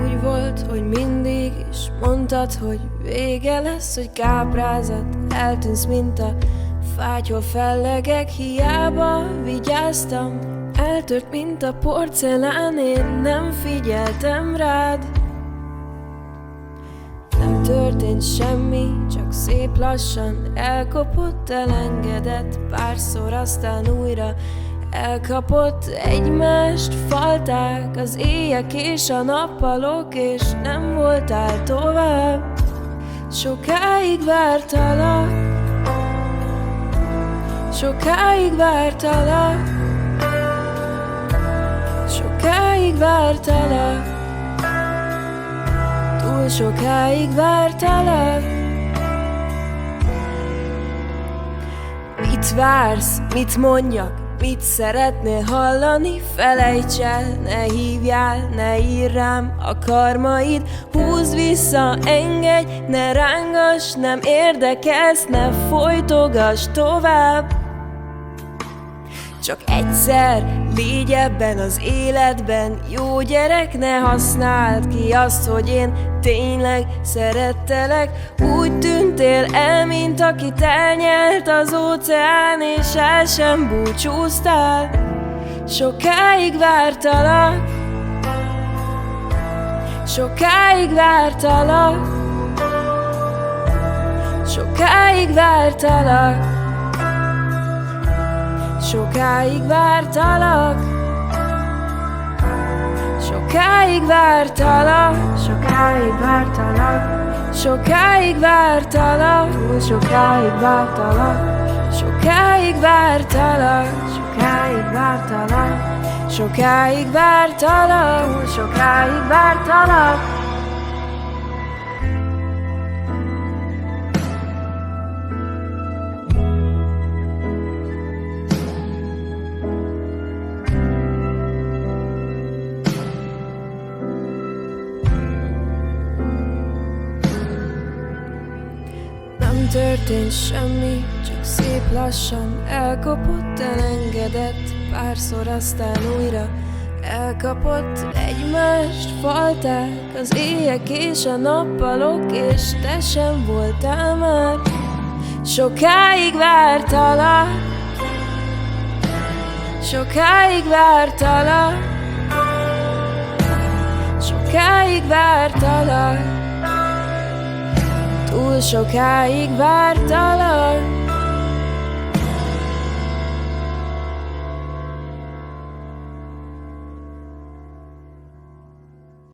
Úgy volt, hogy mindig is mondtad, hogy vége lesz, hogy káprázat, eltűnsz, mint a fátyol fellegek. Hiába vigyáztam, eltört, mint a porcelán, én nem figyeltem rád. Nem történt semmi, csak szép lassan elkopott, elengedett párszor, aztán újra elkapott. Egymást falták az éjek és a nappalok, és nem voltál tovább. Sokáig vártalak, sokáig vártalak, sokáig vártalak, túl sokáig vártalak. Mit vársz, mit mondjak, mit szeretnél hallani? Felejts el, ne hívjál, ne írj rám a karmaid. Húzd vissza, engedj, ne rángass, nem érdekelsz, ne folytogass tovább. Csak egyszer légy ebben az életben, jó gyerek, ne használd ki azt, hogy én tényleg szerettelek. Úgy tűntél el, mint akit elnyelt az óceán, és el sem búcsúztál. Sokáig vártalak, sokáig vártalak, sokáig vártalak, sokáig vártalak, sokáig vártalak, sokáig vártalak, sokáig vártalak, túl sokáig vártalak, sokáig vártalak, sokáig vártalak, sokáig vártalak, túl sokáig vártalak. Nem történt semmi, csak szép lassan elkopott, elengedett párszor, aztán újra elkapott. Egymást falták az éjek és a nappalok, és te sem voltál már. Sokáig vártalak, sokáig vártalak, sokáig vártalak, túl sokáig vártalak.